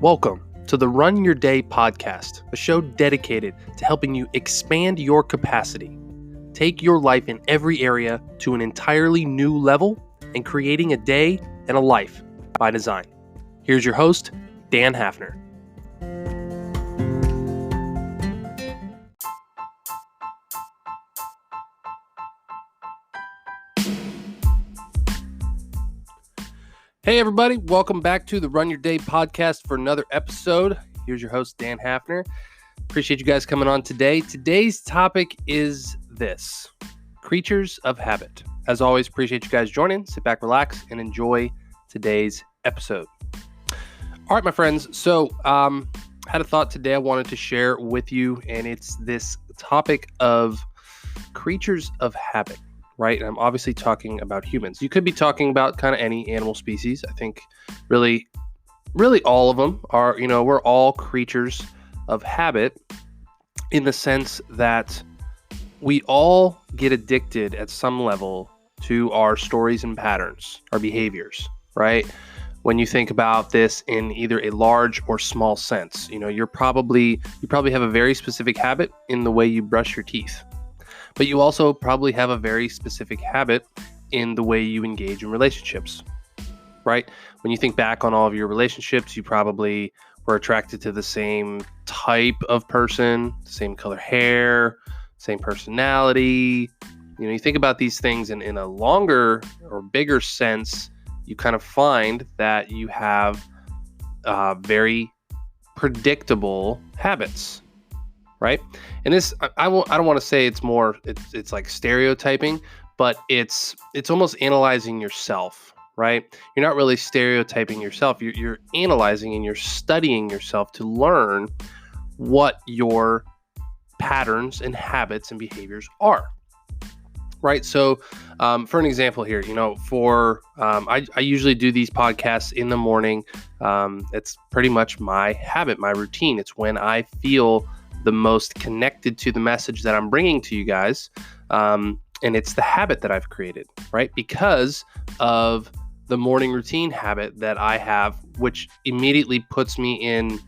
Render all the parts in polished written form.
Welcome to the Run Your Day podcast, a show dedicated to helping you expand your capacity, take your life in every area to an entirely new level, and creating a day and a life by design. Here's your host, Dan Hafner. Hey everybody, welcome back to the Run Your Day podcast for another episode. Here's your host, Dan Hafner. Appreciate you guys coming on today. Today's topic is this: creatures of habit. As always, appreciate you guys joining. Sit back, relax, and enjoy today's episode. All right, my friends. So, had a thought today I wanted to share with you, and it's this topic of creatures of habit. Right? And I'm obviously talking about humans. You could be talking about kind of any animal species. I think really all of them are, we're all creatures of habit in the sense that we all get addicted at some level to our stories and patterns, our behaviors, right? When you think about this in either a large or small sense, you probably have a very specific habit in the way you brush your teeth. But you also probably have a very specific habit in the way you engage in relationships, right? When you think back on all of your relationships, you probably were attracted to the same type of person, same color hair, same personality. You think about these things in a longer or bigger sense, you kind of find that you have very predictable habits. Right. And this, I don't want to say it's like stereotyping, but it's almost analyzing yourself. Right. You're not really stereotyping yourself. You're analyzing and you're studying yourself to learn what your patterns and habits and behaviors are. Right. So for an example here, I usually do these podcasts in the morning. It's pretty much my habit, my routine. It's when I feel the most connected to the message that I'm bringing to you guys. And it's the habit that I've created, right? Because of the morning routine habit that I have, which immediately puts me in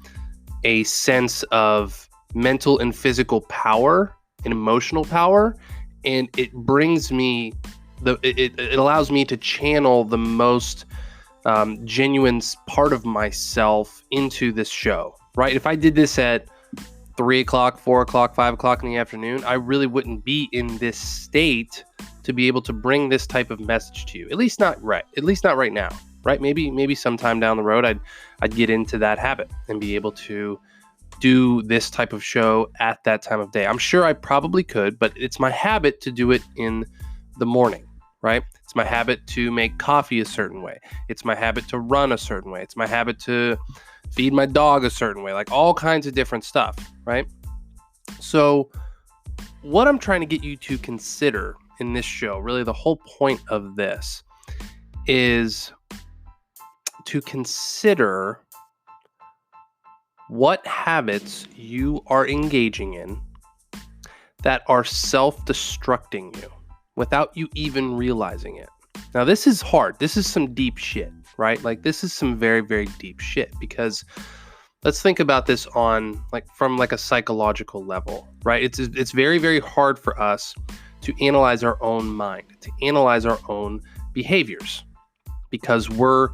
a sense of mental and physical power and emotional power. And it brings me, it allows me to channel the most genuine part of myself into this show, right? If I did this at 3 o'clock, 4 o'clock, 5 o'clock in the afternoon, I really wouldn't be in this state to be able to bring this type of message to you. At least not right now, right? Maybe sometime down the road, I'd get into that habit and be able to do this type of show at that time of day. I'm sure I probably could, but it's my habit to do it in the morning, right? It's my habit to make coffee a certain way. It's my habit to run a certain way. It's my habit to feed my dog a certain way, like all kinds of different stuff, right? So what I'm trying to get you to consider in this show, really the whole point of this, is to consider what habits you are engaging in that are self-destructing you without you even realizing it. Now, this is hard. This is some deep shit, right? Like, this is some very, very deep shit, because let's think about this from a psychological level, right? It's very, very hard for us to analyze our own mind, to analyze our own behaviors, because we're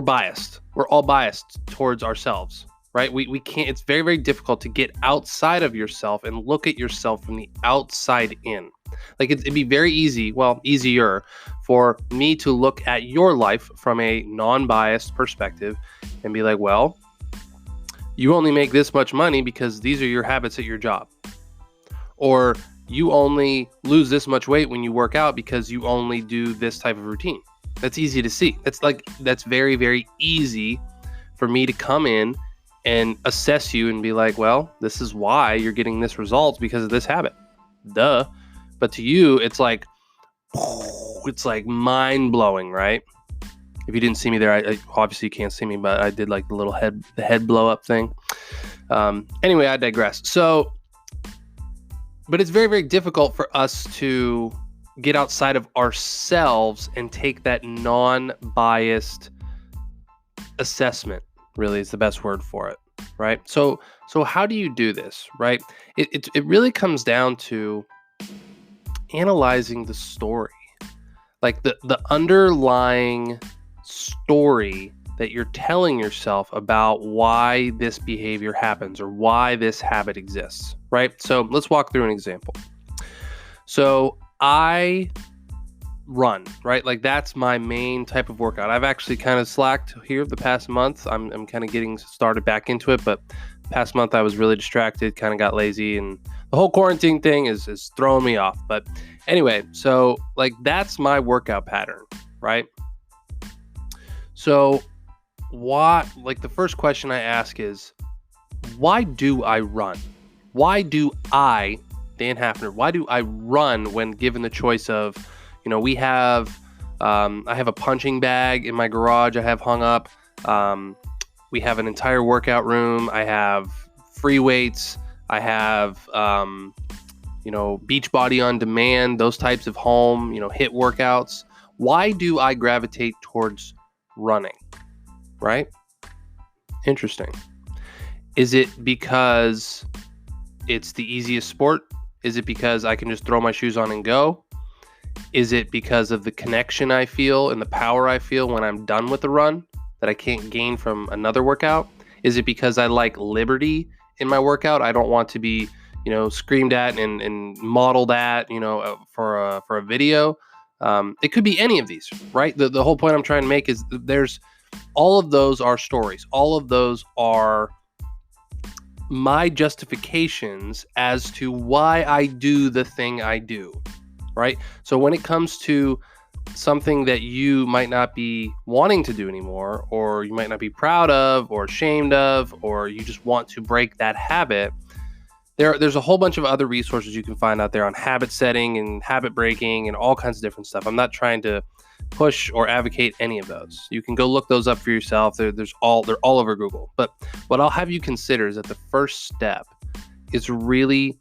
biased. We're all biased towards ourselves, right? We can't, it's very, very difficult to get outside of yourself and look at yourself from the outside in. Like, it'd be very easier for me to look at your life from a non-biased perspective and be like, well, you only make this much money because these are your habits at your job. Or you only lose this much weight when you work out because you only do this type of routine. That's easy to see. That's very, very easy for me to come in and assess you and be like, well, this is why you're getting this result, because of this habit. Duh. But to you, it's like mind blowing, right? If you didn't see me there, I obviously you can't see me, but I did like the head blow up thing. Anyway, I digress. So, but it's very, very difficult for us to get outside of ourselves and take that non-biased assessment really is the best word for it, right? So how do you do this, right? It really comes down to analyzing the story, like the underlying story that you're telling yourself about why this behavior happens or why this habit exists, right? So let's walk through an example. So I run, right? Like that's my main type of workout. I've actually kind of slacked here the past month. I'm kind of getting started back into it, but past month I was really distracted, kind of got lazy, and the whole quarantine thing is throwing me off. But anyway, so like that's my workout pattern, right? So like the first question I ask is, why do I run? Why do I, Dan Hafner, why do I run when given the choice of, we have, I have a punching bag in my garage I have hung up. We have an entire workout room. I have free weights. I have, Beachbody on demand, those types of home, HIIT workouts. Why do I gravitate towards running? Right? Interesting. Is it because it's the easiest sport? Is it because I can just throw my shoes on and go? Is it because of the connection I feel and the power I feel when I'm done with the run that I can't gain from another workout? Is it because I like liberty in my workout? I don't want to be, screamed at and modeled at, for a video. It could be any of these, right? The whole point I'm trying to make is all of those are stories. All of those are my justifications as to why I do the thing I do, right? So when it comes to something that you might not be wanting to do anymore, or you might not be proud of or ashamed of, or you just want to break that habit, there's a whole bunch of other resources you can find out there on habit setting and habit breaking and all kinds of different stuff. I'm not trying to push or advocate any of those. You can go look those up for yourself. They're all over Google. But what I'll have you consider is that the first step is really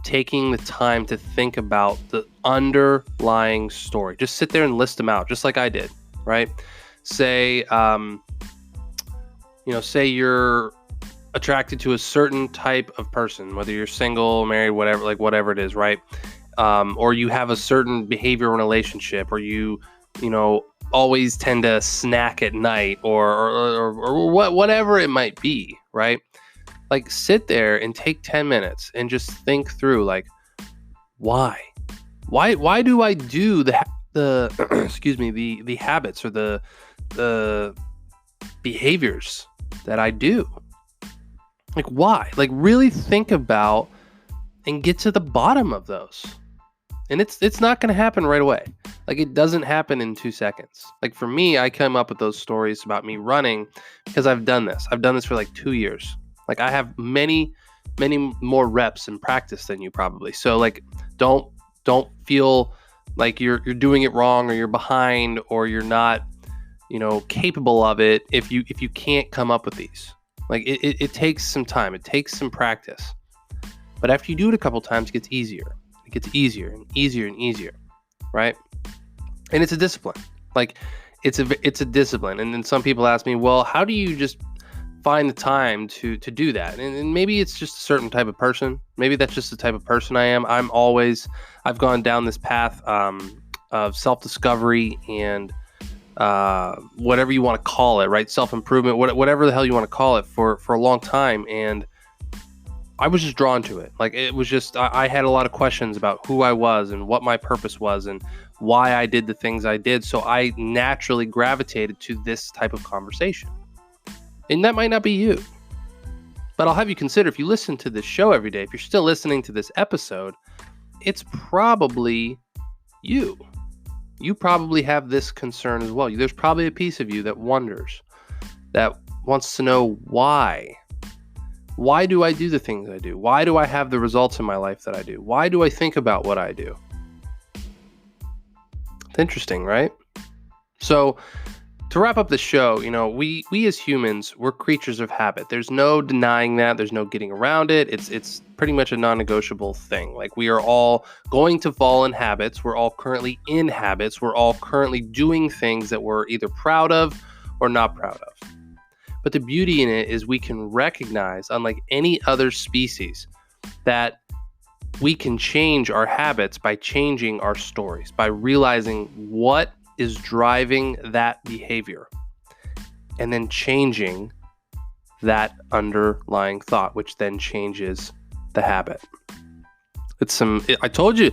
taking the time to think about the underlying story. Just sit there and list them out, just like I did, right? Say, say you're attracted to a certain type of person, whether you're single, married, whatever it is, right? Or you have a certain behavior in a relationship, or you always tend to snack at night, or whatever it might be, right? Like sit there and take 10 minutes and just think through, like, why do I do the excuse me, the habits or the behaviors that I do? Like, why? Like, really think about and get to the bottom of those. And it's not going to happen right away. Like, it doesn't happen in 2 seconds. Like, for me, I come up with those stories about me running because I've done this. I've done this for like 2 years. Like, I have many, many more reps in practice than you probably. So, like, don't feel like you're doing it wrong, or you're behind, or you're not, capable of it if you can't come up with these. Like, it takes some time. It takes some practice. But after you do it a couple times, it gets easier. It gets easier and easier and easier, right? And it's a discipline. Like, it's a discipline. And then some people ask me, well, how do you just find the time to do that? And maybe it's just a certain type of person. Maybe that's just the type of person I am. I've gone down this path of self-discovery and whatever you want to call it, right? Self-improvement, whatever the hell you want to call it, for a long time. And I was just drawn to it. Like, it was just, I had a lot of questions about who I was and what my purpose was and why I did the things I did. So I naturally gravitated to this type of conversation. And that might not be you. But I'll have you consider, if you listen to this show every day, if you're still listening to this episode, it's probably you. You probably have this concern as well. There's probably a piece of you that wonders, that wants to know why. Why do I do the things I do? Why do I have the results in my life that I do? Why do I think about what I do? It's interesting, right? So to wrap up the show, we as humans, we're creatures of habit. There's no denying that. There's no getting around it. It's pretty much a non-negotiable thing. Like, we are all going to fall in habits. We're all currently in habits. We're all currently doing things that we're either proud of or not proud of. But the beauty in it is we can recognize, unlike any other species, that we can change our habits by changing our stories, by realizing what is driving that behavior, and then changing that underlying thought, which then changes the habit. I told you,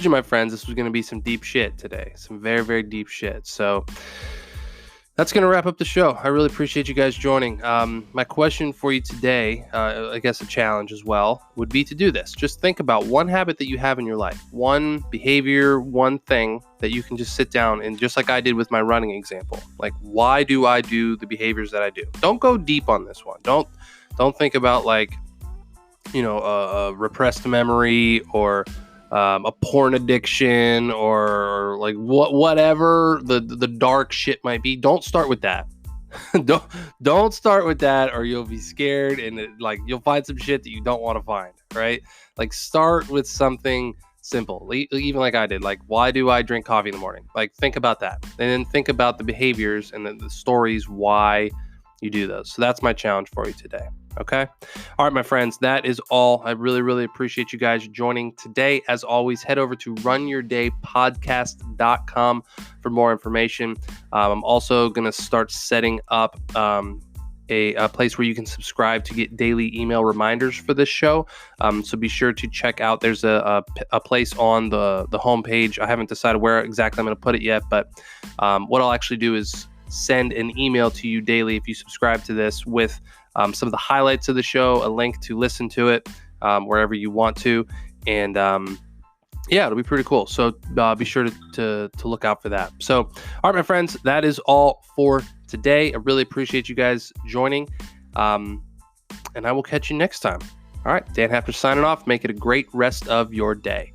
my friends, this was going to be some deep shit today. Some very, very deep shit. So that's going to wrap up the show. I really appreciate you guys joining. My question for you today, I guess a challenge as well, would be to do this. Just think about one habit that you have in your life, one behavior, one thing that you can just sit down and, just like I did with my running example, like, why do I do the behaviors that I do? Don't go deep on this one. Don't think about like, a repressed memory or a porn addiction or like whatever the dark shit might be. Don't start with that. don't start with that, or you'll be scared and you'll find some shit that you don't want to find, right? Like, start with something simple, even like I did. Like, why do I drink coffee in the morning? Like, think about that, and then think about the behaviors and the stories why you do those. So that's my challenge for you today. Okay. All right, my friends, that is all. I really, really appreciate you guys joining today. As always, head over to runyourdaypodcast.com for more information. I'm also going to start setting up a place where you can subscribe to get daily email reminders for this show. So be sure to check out. There's a place on the homepage. I haven't decided where exactly I'm going to put it yet, but what I'll actually do is send an email to you daily if you subscribe to this with some of the highlights of the show, a link to listen to it wherever you want to. And it'll be pretty cool. So be sure to look out for that. So, all right, my friends, that is all for today. I really appreciate you guys joining. And I will catch you next time. All right, Dan Hafner signing off. Make it a great rest of your day.